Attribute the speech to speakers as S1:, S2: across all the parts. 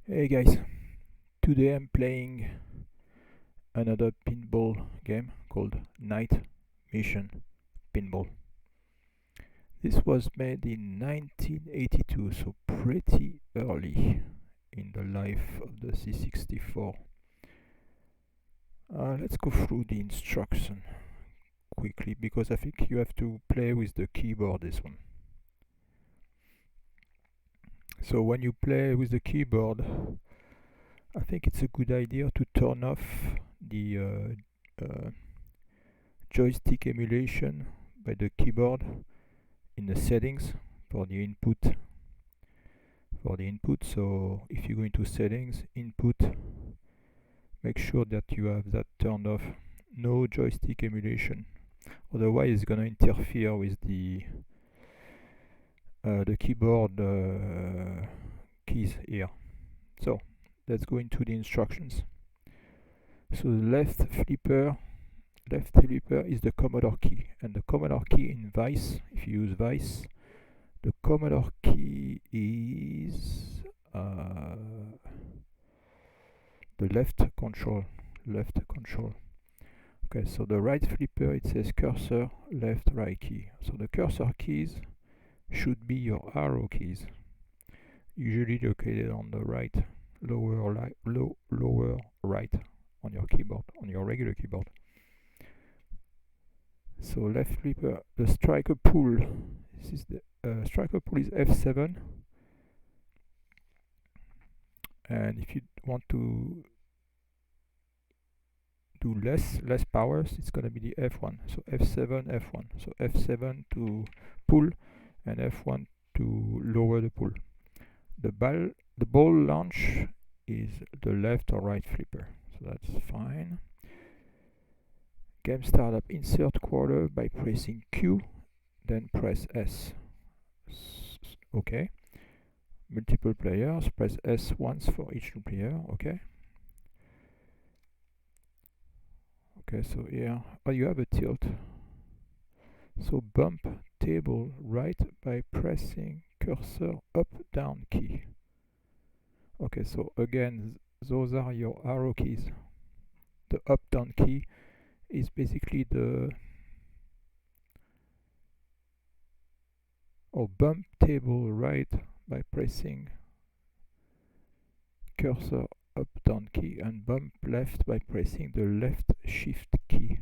S1: Hey guys, today I'm playing another pinball game called Mission Pinball. This was made in 1982, so pretty early in the life of the C64. Let's go through the instruction quickly because I think you have to play with the keyboard this one. So when you play with the keyboard, I think it's a good idea to turn off the joystick emulation by the keyboard in the settings for the input. So if you go into settings, input, make sure that you have that turned off. No joystick emulation, otherwise it's gonna interfere with the keyboard keys here. So let's go into the instructions. So the left flipper is the Commodore key, and the Commodore key in Vice, if you use Vice, the Commodore key is the left control. Okay, so the right flipper, it says cursor, left, right key. So the cursor keys should be your arrow keys, usually located on the right, lower right on your keyboard, on your regular keyboard. So left flipper, the striker pull. This is the striker pull is F7, and if you want to do less powers, it's gonna be the F1. So F7, F1. So F7 to pull, and F1 to lower the pull. The ball launch is the left or right flipper. So that's fine. Game startup, insert quarter by pressing Q, then press S. Okay. Multiple players, press S once for each player. Okay. Okay, so here, you have a tilt. So bump table right by pressing cursor up down key. Okay, so again, those are your arrow keys. The up down key is basically the bump table right by pressing cursor up down key, and bump left by pressing the left shift key.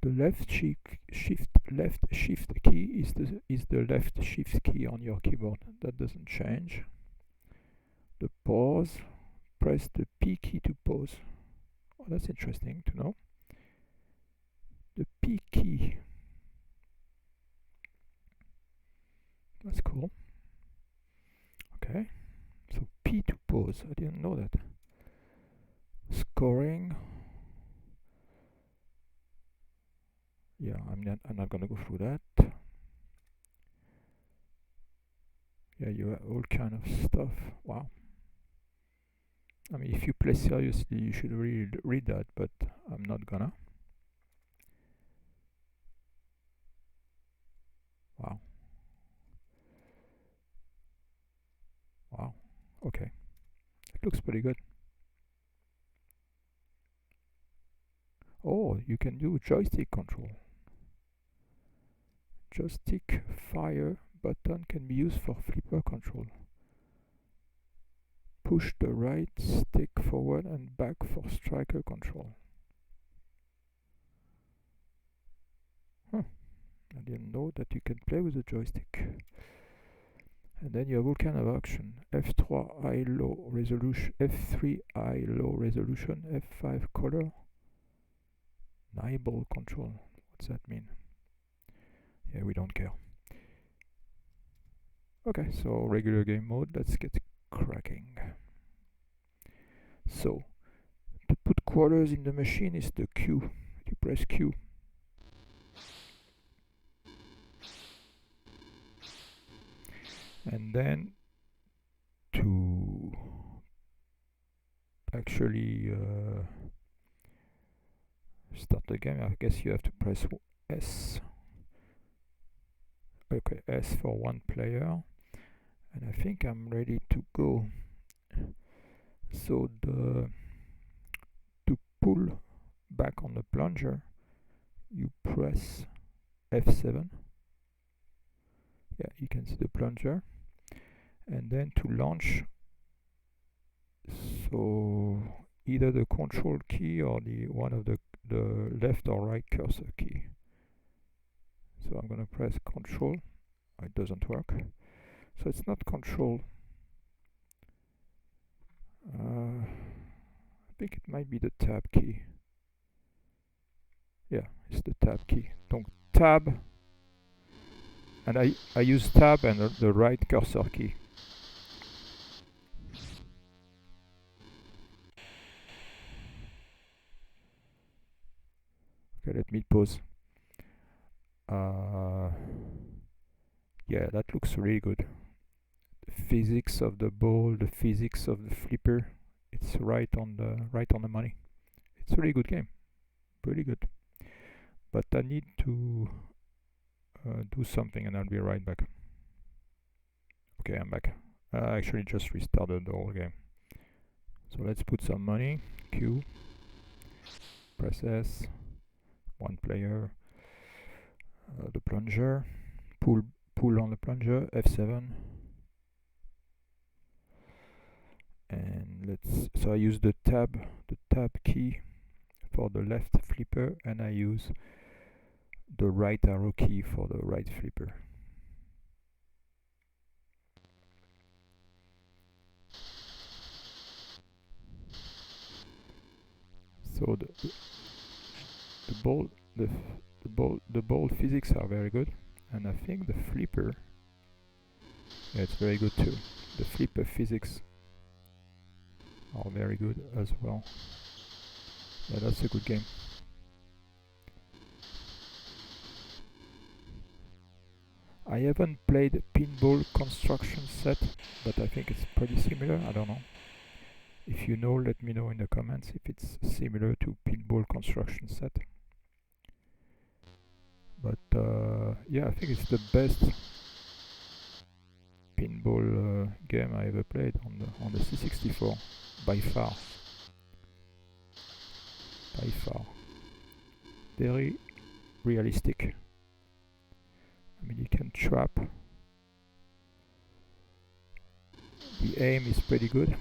S1: The left shift key is the left shift key on your keyboard. That doesn't change. The pause, press the P key to pause. Oh, that's interesting to know. The P key. That's cool. Okay. So P to pause. I didn't know that. Scoring. Yeah, I'm not gonna go through that. Yeah, you have all kind of stuff. Wow. I mean, if you play seriously, you should really read that, but I'm not gonna. Wow. Wow. Okay. It looks pretty good. Oh, you can do joystick control. Joystick fire button can be used for flipper control. Push the right stick forward and back for striker control. I didn't know that you can play with a joystick. And then you have all kind of action. F3 high low resolution, F3 high low resolution, F5 color, nibble control. What's that mean? Yeah, we don't care. Okay, so regular game mode, let's get cracking. So, to put quarters in the machine is the Q. You press Q. And then to actually start the game, I guess you have to press S. S for one player, and I think I'm ready to go. So to pull back on the plunger, you press F7. Yeah, you can see the plunger. And then to launch, so either the control key or one of the left or right cursor key. So I'm going to press control. It doesn't work. So it's not control. I think it might be the tab key. Yeah, it's the tab key. Donc tab, and I use tab and the right cursor key. Okay, let me pause. Yeah, that looks really good. The physics of the ball, the physics of the flipper, it's right on the money. It's a really good game, really good. But I need to do something, and I'll be right back. Okay, I'm back. I actually just restarted the whole game. So let's put some money. Q. Press S. One player. The plunger. Pull on the plunger. F7. And so I use the tab key for the left flipper, and I use the right arrow key for the right flipper. So the ball physics are very good, and I think the flipper, yeah, it's very good too. The flipper physics are very good as well. Yeah, that's a good game. I haven't played Pinball Construction Set, but I think it's pretty similar. I don't know. If you know, let me know in the comments if it's similar to Pinball Construction Set. But yeah, I think it's the best pinball game I ever played on the C64 by far. By far. Very realistic. I mean, you can trap. The aim is pretty good.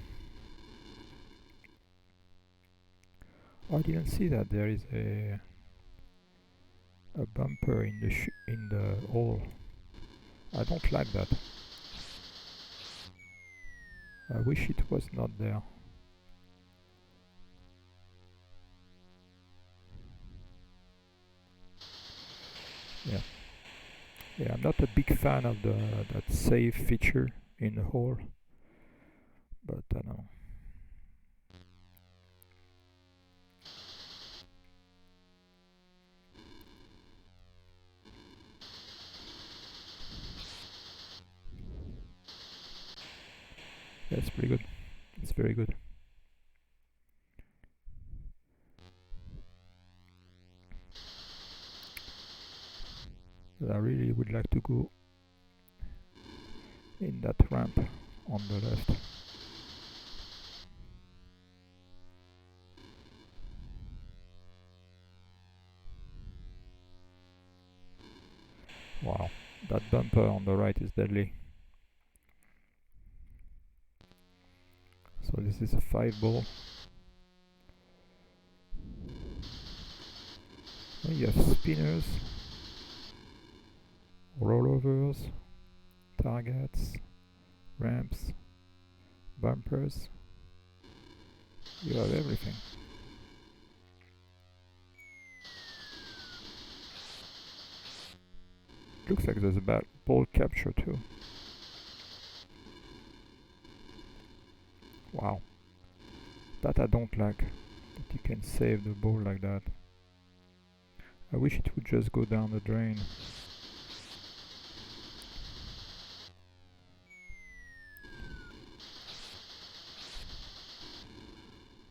S1: Oh, I didn't see that there is a bumper in the hole. I don't like that. I wish it was not there. Yeah. Yeah, I'm not a big fan of that save feature in the hole, but I don't know. Yeah, it's pretty good. It's very good. But I really would like to go in that ramp on the left. Wow, that bumper on the right is deadly. So this is a 5-ball. Oh, you have spinners, rollovers, targets, ramps, bumpers. You have everything. Looks like there's a ball capture too. Wow, that I don't like, that you can save the ball like that. I wish it would just go down the drain.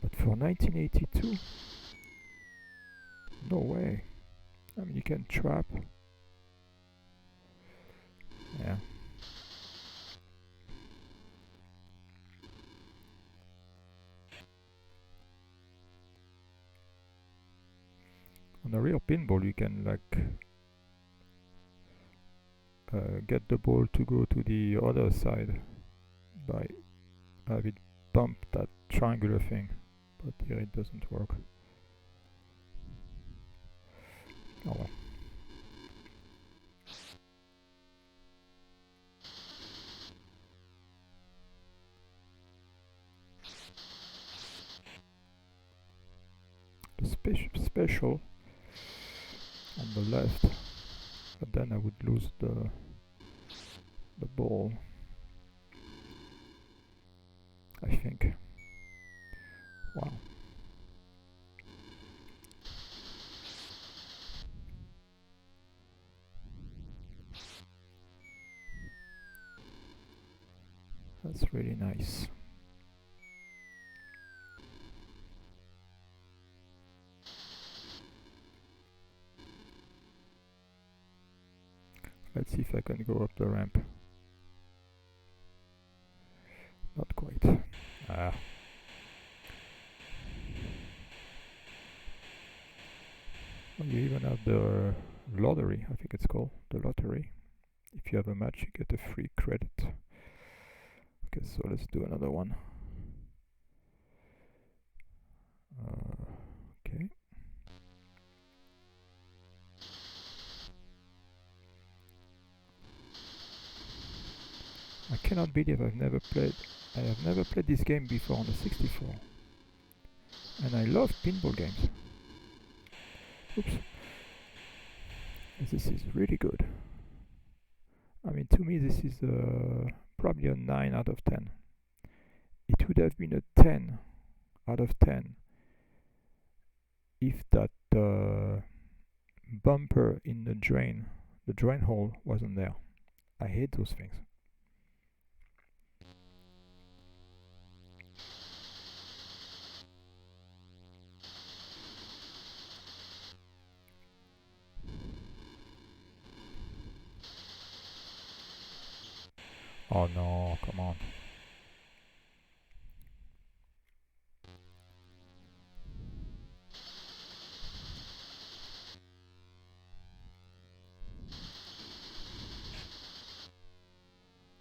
S1: But for 1982, no way. I mean, you can trap. Yeah. On a real pinball you can like get the ball to go to the other side by have it bump that triangular thing, but here it doesn't work. Oh well. The special on the left, but then I would lose the ball, I think. Wow. That's really nice. Let's see if I can go up the ramp. Not quite. Ah. Well, you even have the lottery, I think it's called, the lottery. If you have a match, you get a free credit. Okay, so let's do another one. Okay. I cannot believe I have never played this game before on the 64. And I love pinball games. Oops. This is really good. I mean, to me this is probably a 9 out of 10. It would have been a 10 out of 10 if that bumper in the drain hole wasn't there. I hate those things. Oh no, come on.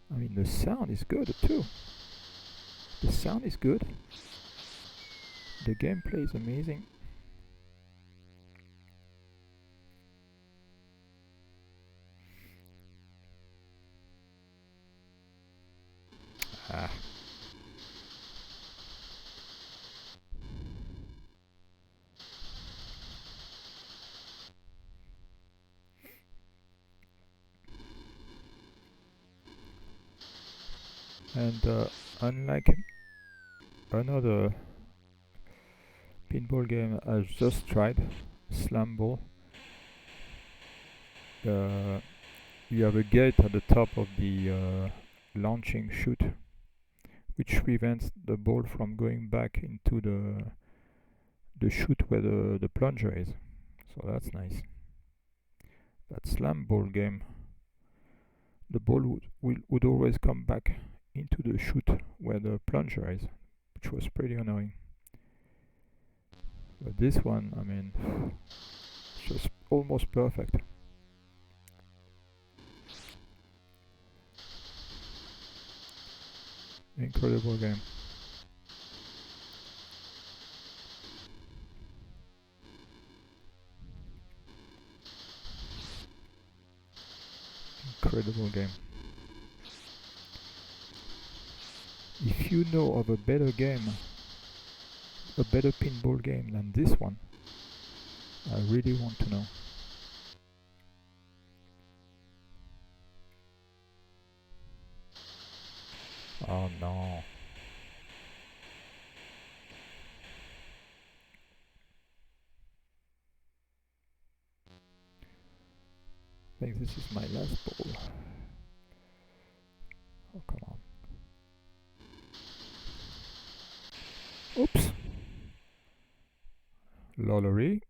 S1: I mean, the sound is good too. The sound is good. The gameplay is amazing. Ah. And unlike another pinball game I've just tried, Slam Ball, you have a gate at the top of the launching chute, which prevents the ball from going back into the chute where the plunger is. So that's nice. That Slam Ball game, the ball would always come back into the chute where the plunger is, which was pretty annoying. But this one, I mean, it's just almost perfect. Incredible game. Incredible game. If you know of a better game, a better pinball game than this one, I really want to know. Oh no. I think this is my last ball. Oh, come on. Oops. Lollery.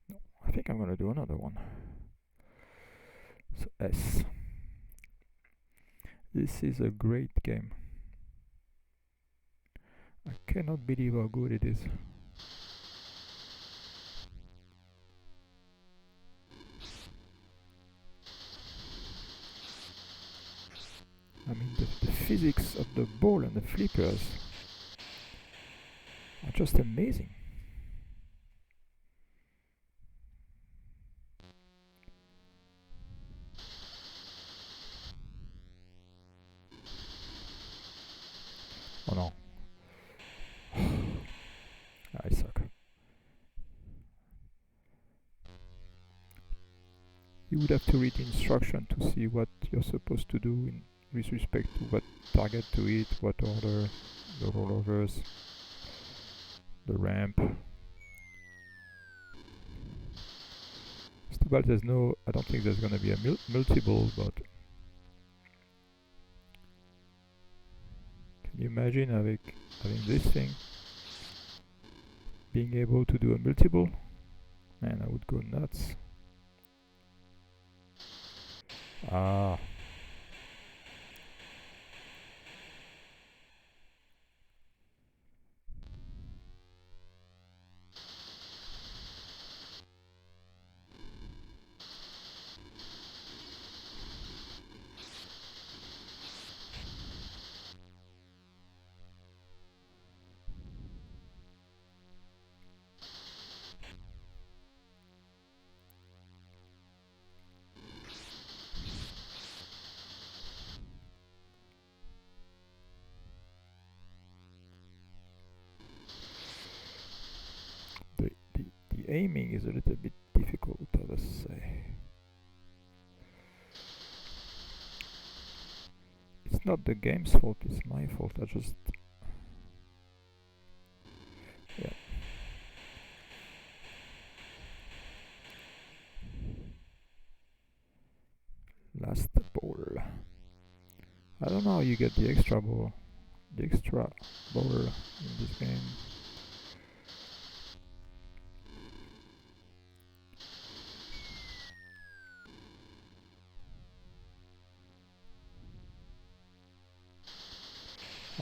S1: No, I think I'm gonna do another one. So S. This is a great game. I cannot believe how good it is. physics of the ball and the flippers are just amazing. Oh no. I suck. You would have to read the instruction to see what you're supposed to do with respect to what target to hit, what order, the rollovers, the ramp. It's too bad there's no, I don't think there's gonna be a multiple, but can you imagine having this thing being able to do a multiple? Man, I would go nuts. Ah. The aiming is a little bit difficult, I must say. It's not the game's fault, it's my fault. I just... yeah. Last ball. I don't know how you get the extra ball. The extra ball in this game.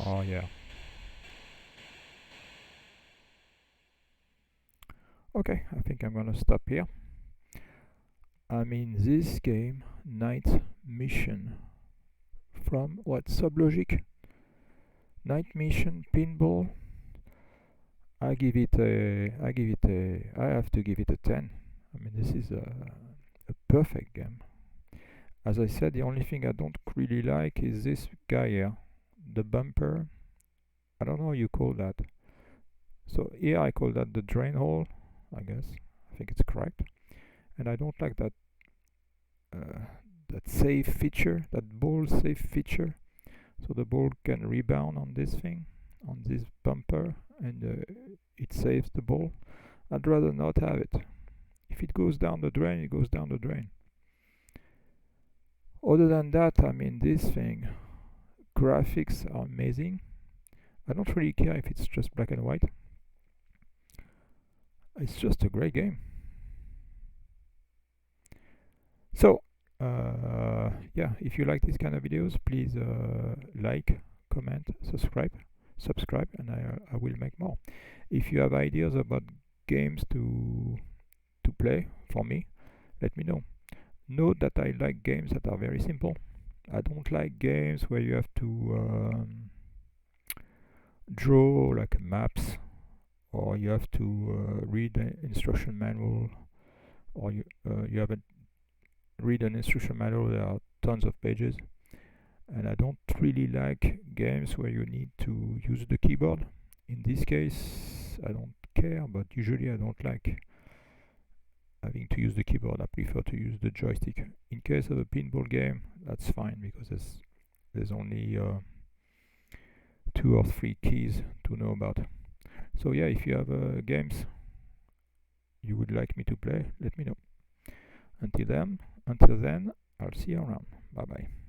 S1: Oh yeah. Okay, I think I'm gonna stop here. I mean, this game, Night Mission, from what, SubLogic? Night Mission Pinball. I have to give it a 10. I mean, this is a perfect game. As I said, the only thing I don't really like is this guy here, the bumper. I don't know how you call that. So here I call that the drain hole, I guess. I think it's correct. And I don't like that that save feature, that ball save feature. So the ball can rebound on this thing, on this bumper, and it saves the ball. I'd rather not have it. If it goes down the drain, it goes down the drain. Other than that, I mean, this thing, graphics are amazing. I don't really care if it's just black and white. It's just a great game. So, yeah, if you like these kind of videos, please like, comment, subscribe, and I will make more. If you have ideas about games to play for me, let me know. Note that I like games that are very simple. I don't like games where you have to draw like maps, or you have to read an instruction manual, or you haven't read an instruction manual. There are tons of pages, and I don't really like games where you need to use the keyboard. In this case, I don't care, but usually I don't like having to use the keyboard. I prefer to use the joystick. In case of a pinball game, that's fine, because there's only 2 or 3 keys to know about. So yeah, if you have games you would like me to play, let me know. Until then, I'll see you around. Bye bye.